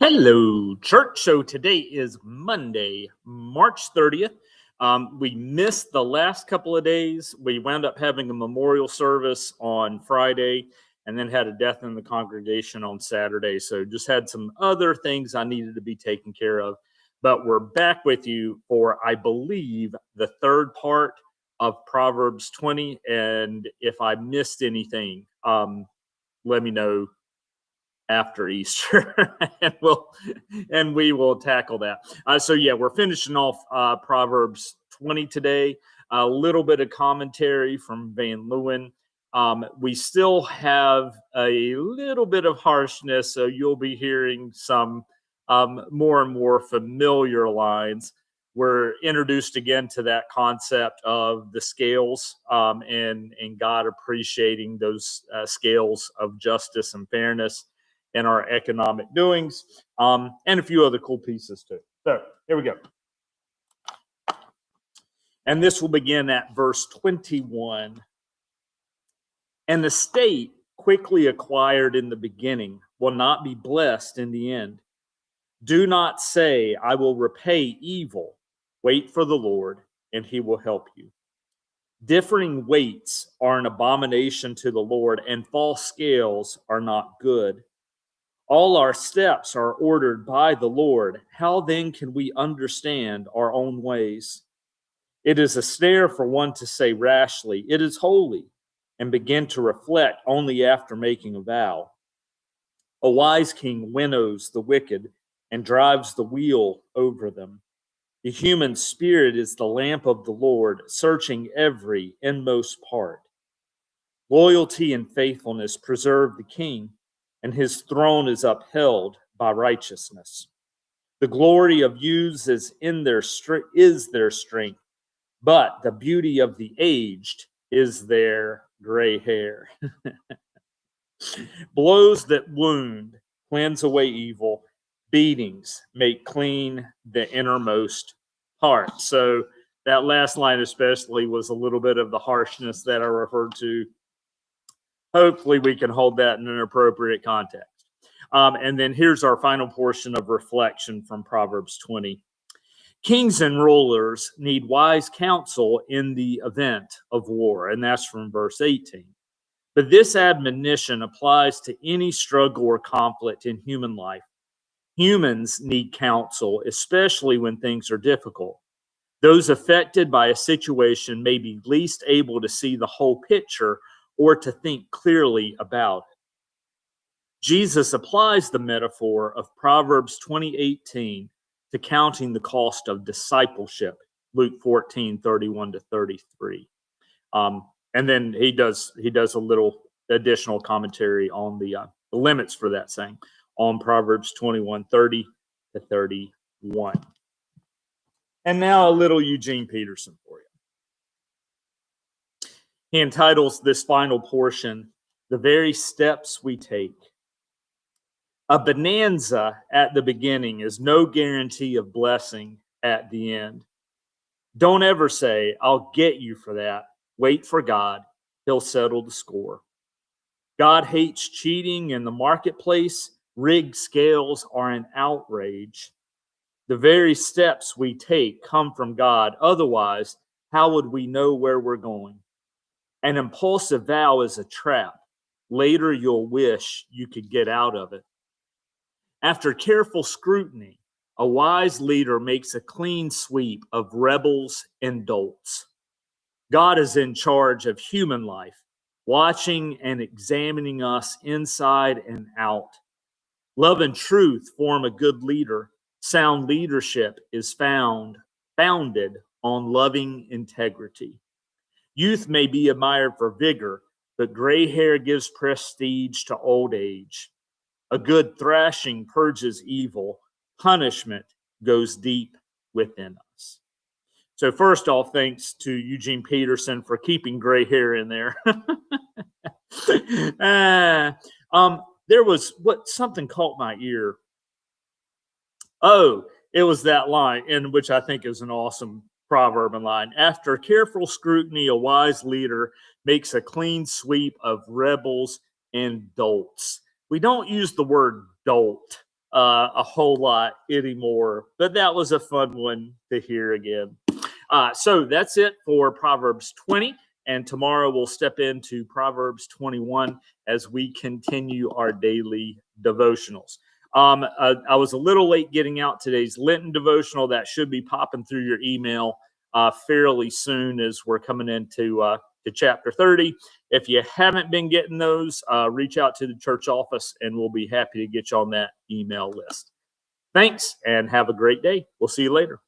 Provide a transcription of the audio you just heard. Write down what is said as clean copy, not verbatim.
Hello, church. So today is Monday, March 30th. We missed the last couple of days. We wound up having a memorial service on Friday and then had a death in the congregation on Saturday. So just had some other things I needed to be taken care of. But we're back with you for, I believe, the third part of Proverbs 20. And if I missed anything, let me know after Easter, and we will tackle that. So yeah, we're finishing off Proverbs 20 today. A little bit of commentary from Van Leeuwen. We still have a little bit of harshness, so you'll be hearing some more and more familiar lines. We're introduced again to that concept of the scales and God appreciating those scales of justice and fairness in our economic doings, and a few other cool pieces too. So here we go. And this will begin at verse 21. And the state quickly acquired in the beginning will not be blessed in the end. Do not say, I will repay evil. Wait for the Lord, and he will help you. Differing weights are an abomination to the Lord, and false scales are not good. All our steps are ordered by the Lord. How then can we understand our own ways? It is a snare for one to say rashly, it is holy, and begin to reflect only after making a vow. A wise king winnows the wicked and drives the wheel over them. The human spirit is the lamp of the Lord, searching every inmost part. Loyalty and faithfulness preserve the king, and his throne is upheld by righteousness. The glory of youths is their strength, but the beauty of the aged is their gray hair. Blows that wound cleanse away evil. Beatings make clean the innermost heart. So that last line especially was a little bit of the harshness that I referred to. Hopefully we can hold that in an appropriate context. And then here's our final portion of reflection from Proverbs 20. Kings and rulers need wise counsel in the event of war, and that's from verse 18. But this admonition applies to any struggle or conflict in human life. Humans need counsel, especially when things are difficult. Those affected by a situation may be least able to see the whole picture or to think clearly about it. Jesus applies the metaphor of Proverbs 20:18 to counting the cost of discipleship, Luke 14:31-33. And then he does a little additional commentary on the limits for that saying on Proverbs 21:30-31. And now a little Eugene Peterson for you. He entitles this final portion, The Very Steps We Take. A bonanza at the beginning is no guarantee of blessing at the end. Don't ever say, I'll get you for that. Wait for God. He'll settle the score. God hates cheating in the marketplace. Rigged scales are an outrage. The very steps we take come from God. Otherwise, how would we know where we're going? An impulsive vow is a trap. Later, you'll wish you could get out of it. After careful scrutiny, a wise leader makes a clean sweep of rebels and dolts. God is in charge of human life, watching and examining us inside and out. Love and truth form a good leader. Sound leadership is founded on loving integrity. Youth may be admired for vigor, but gray hair gives prestige to old age. A good thrashing purges evil. Punishment goes deep within us. So first off, thanks to Eugene Peterson for keeping gray hair in there. There was something caught my ear. Oh, it was that line, in which I think is an awesome proverb and line. After careful scrutiny, a wise leader makes a clean sweep of rebels and dolts. We don't use the word dolt a whole lot anymore, but that was a fun one to hear again. So that's it for Proverbs 20. And tomorrow we'll step into Proverbs 21 as we continue our daily devotionals. I was a little late getting out today's Lenten devotional. That should be popping through your email fairly soon as we're coming into to chapter 30. If you haven't been getting those, reach out to the church office and we'll be happy to get you on that email list. Thanks and have a great day. We'll see you later.